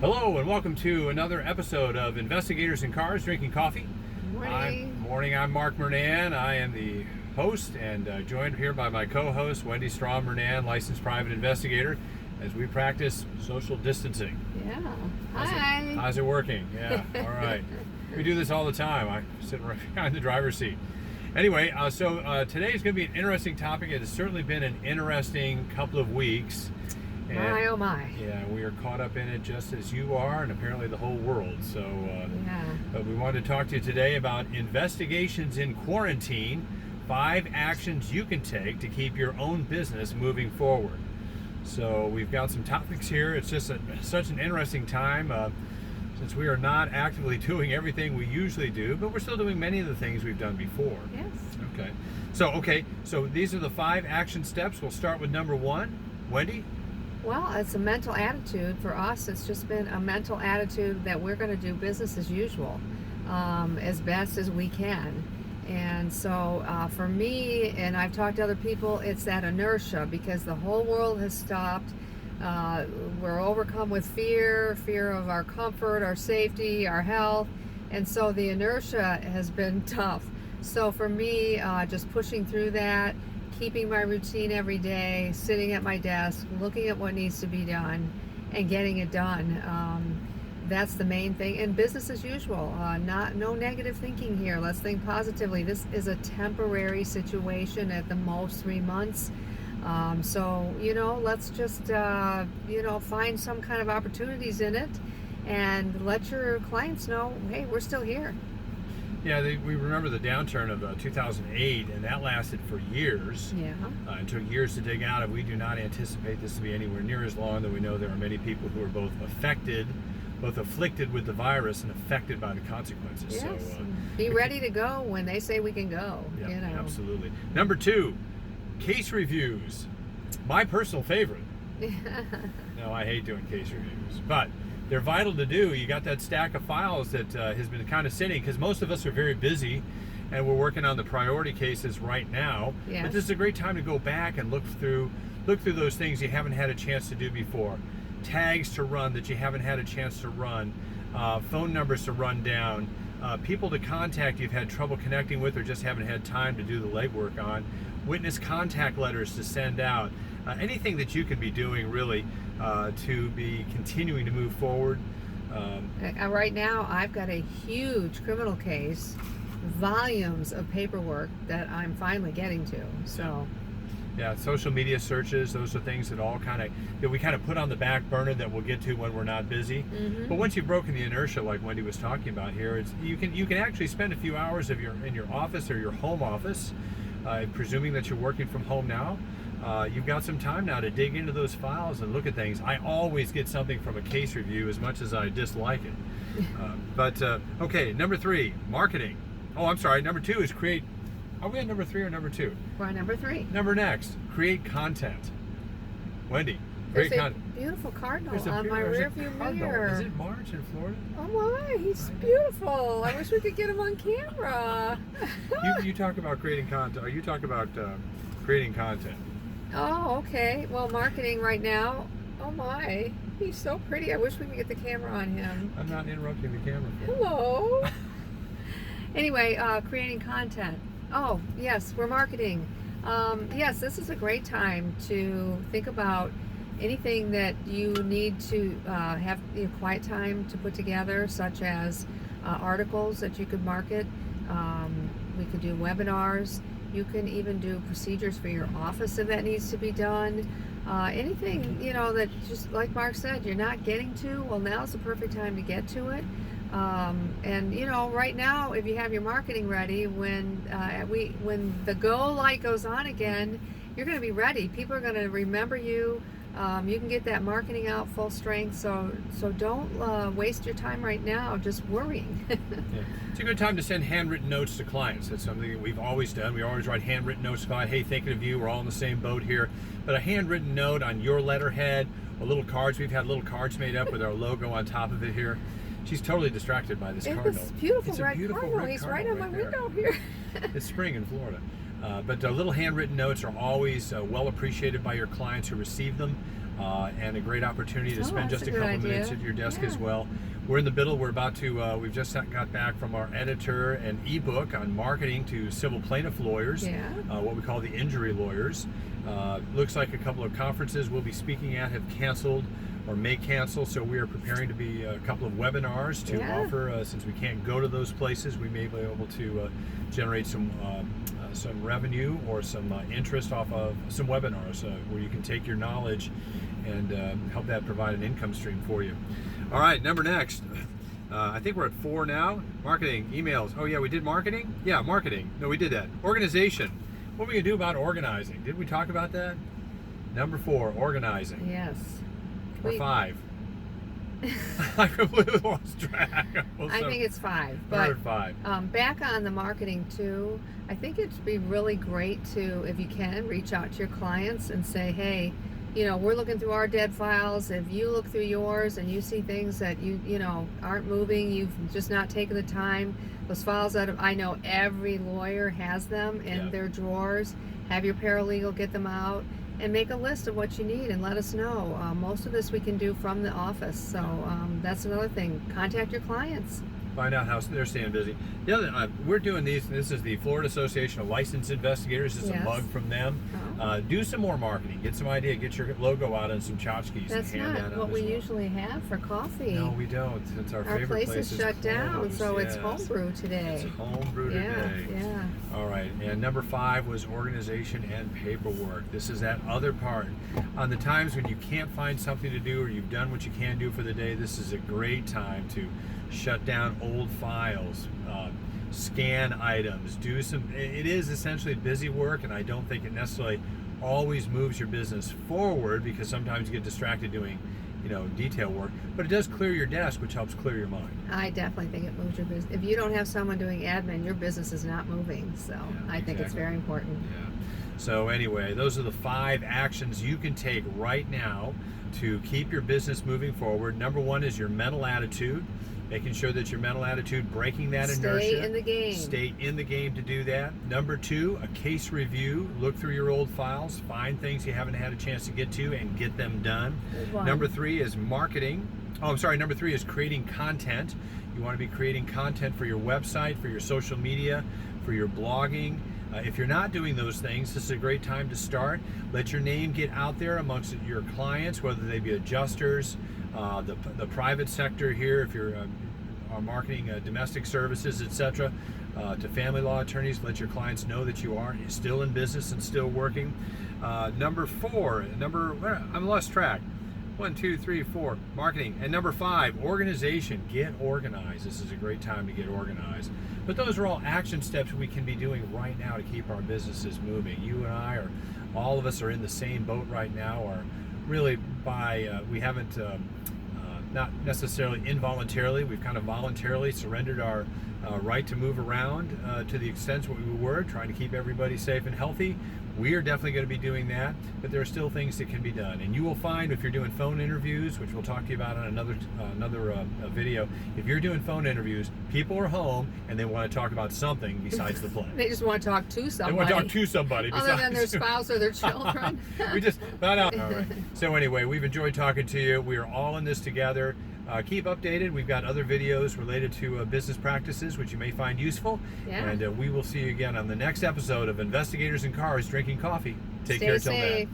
Hello and welcome to another episode of Investigators in Cars Drinking Coffee. Morning. I'm Mark Murnan. I am the host and joined here by my co-host Wendy Strom Murnan, licensed private investigator, as we practice social distancing. Yeah. Hi. How's it working? Yeah. All right. We do this all the time. I sit right behind the driver's seat. Anyway, so today is going to be an interesting topic. It has certainly been an interesting couple of weeks. And, My oh my. Yeah, we are caught up in it just as you are, and apparently the whole world. So, but we wanted to talk to you today about investigations in quarantine, 5 actions you can take to keep your own business moving forward. So we've got some topics here. It's just such an interesting time since we are not actively doing everything we usually do, but we're still doing many of the things we've done before. Yes. Okay, so these are the 5 action steps. We'll start with number 1. Wendy? Well, it's a mental attitude. For us, it's just been a mental attitude that we're going to do business as usual, as best as we can. And so for me, and I've talked to other people, it's that inertia because the whole world has stopped. We're overcome with fear of our comfort, our safety, our health. And so the inertia has been tough. So for me, just pushing through that, keeping my routine every day, sitting at my desk, looking at what needs to be done, and getting it done. That's the main thing. And business as usual. No negative thinking here. Let's think positively. This is a temporary situation, at the most 3 months. So let's just find some kind of opportunities in it, and let your clients know, hey, we're still here. Yeah, we remember the downturn of 2008, and that lasted for years. Yeah. It took years to dig out of. We do not anticipate this to be anywhere near as long, though we know there are many people who are both afflicted with the virus and affected by the consequences. Yes. So be ready to go when they say we can go. Yeah, absolutely. Number 2, case reviews. My personal favorite. No, I hate doing case reviews, but they're vital to do. You got that stack of files that has been kind of sitting, because most of us are very busy and we're working on the priority cases right now. Yes. But this is a great time to go back and look through those things you haven't had a chance to do before. Tags to run that you haven't had a chance to run, phone numbers to run down, people to contact you've had trouble connecting with or just haven't had time to do the legwork on, witness contact letters to send out, anything that you can be doing really to be continuing to move forward. Right now, I've got a huge criminal case, volumes of paperwork that I'm finally getting to. So. Yeah, social media searches, those are things that we kind of put on the back burner that we'll get to when we're not busy. Mm-hmm. But once you've broken the inertia, like Wendy was talking about here, you can actually spend a few hours in your office or your home office, presuming that you're working from home now. You've got some time now to dig into those files and look at things. I always get something from a case review, as much as I dislike it. Okay, number 3, marketing. Oh, I'm sorry. Number 2 is create. Are we on number 3 or number 2? We're on number 3. Number next, create content. Wendy, create content. There's a beautiful cardinal on my there's a rearview cardinal. mirror. Is it March in Florida? Oh my, he's beautiful. I wish we could get him on camera. You talk about creating content. Or you talk about creating content. Oh, okay. Well, marketing right now. Oh my, he's so pretty. I wish we could get the camera on him. I'm not interrupting the camera. Hello. Anyway, creating content. Oh, yes, we're marketing. Yes, this is a great time to think about anything that you need to have quiet time to put together, such as articles that you could market. We could do webinars. You can even do procedures for your office if that needs to be done. Anything, that, just like Mark said, you're not getting to, well, now's the perfect time to get to it. Right now, if you have your marketing ready, when the go light goes on again, you're going to be ready. People are going to remember you. You can get that marketing out full strength. So don't waste your time right now just worrying. Yeah. It's a good time to send handwritten notes to clients. That's something that we've always done. We always write handwritten notes to clients. Hey, thinking of you. We're all in the same boat here. But a handwritten note on your letterhead, or little cards. We've had little cards made up with our logo on top of it here. She's totally distracted by this cardinal. It's beautiful red beautiful cardinal. red He's cardinal right on my there. window here. It's spring in Florida. But little handwritten notes are always well appreciated by your clients who receive them. and a great opportunity to spend that's just a a good couple idea. minutes at your desk Yeah. as well. We're in the middle. We're about to. We've just got back from our editor an ebook on marketing to civil plaintiff lawyers, Yeah. what we call the injury lawyers. Looks like a couple of conferences we'll be speaking at have canceled or may cancel, so we are preparing to be a couple of webinars to Yeah. offer. Since we can't go to those places, we may be able to generate some revenue or some interest off of some webinars where you can take your knowledge and help that provide an income stream for you. All right, next. I think we're at 4 now. Marketing, emails. Oh yeah, we did marketing? Yeah, marketing. No, we did that. Organization. What are we gonna do about organizing? Did we talk about that? Number 4, organizing. Yes. Or We- 5. I completely lost track. I think it's 5. We're at But 5. back on the marketing too, I think it'd be really great to, if you can, reach out to your clients and say, hey, we're looking through our dead files. If you look through yours and you see things that you know aren't moving, you've just not taken the time. Those files I know every lawyer has them in Yeah. their drawers. Have your paralegal get them out and make a list of what you need and let us know. Most of this we can do from the office. So that's another thing. Contact your clients. Find out how they're staying busy. The other, we're doing these. This is the Florida Association of Licensed Investigators. This is Yes. a mug from them. Oh. Do some more marketing. Get some idea. Get your logo out on some tchotchkes That's and hand that not out what as we well. usually have for coffee. No, we don't. It's our Our favorite place is shut down, closed. so it's Yes. homebrew today. It's homebrew Yeah, today. yeah. All right, and number 5 was organization and paperwork. This is that other part. On the times when you can't find something to do or you've done what you can do for the day, this is a great time to shut down old files, scan items, do some. It is essentially busy work, and I don't think it necessarily always moves your business forward because sometimes you get distracted doing, detail work. But it does clear your desk, which helps clear your mind. I definitely think it moves your business. If you don't have someone doing admin, your business is not moving. So I think it's exactly. very important. Yeah. So anyway, those are the 5 actions you can take right now to keep your business moving forward. Number 1 is your mental attitude. Making sure that your mental attitude, breaking that inertia. Stay in the game. Stay in the game to do that. Number 2, a case review. Look through your old files, find things you haven't had a chance to get to and get them done. Good one. Number 3 is marketing. Number 3 is creating content. You want to be creating content for your website, for your social media, for your blogging. If you're not doing those things, this is a great time to start. Let your name get out there amongst your clients, whether they be adjusters, the private sector here, if you're marketing domestic services, etc., to family law attorneys. Let your clients know that you are still in business and still working. Number 4, I'm lost track. 1, 2, 3, 4, marketing. And number 5, organization. Get organized. This is a great time to get organized. But those are all action steps we can be doing right now to keep our businesses moving. You and I all of us are in the same boat right now, or really we haven't, not necessarily involuntarily, we've kind of voluntarily surrendered our right to move around to the extent what we were, trying to keep everybody safe and healthy. We are definitely going to be doing that, but there are still things that can be done. And you will find if you're doing phone interviews, which we'll talk to you about on another video, if you're doing phone interviews, people are home and they want to talk about something besides the play. They just want to talk to somebody. They want to talk to somebody other than their besides spouse or their children. we just found out. All right. So anyway, we've enjoyed talking to you. We are all in this together. Keep updated. We've got other videos related to business practices, which you may find useful. Yeah. And we will see you again on the next episode of Investigators in Cars Drinking Coffee. Take care till then. Stay safe.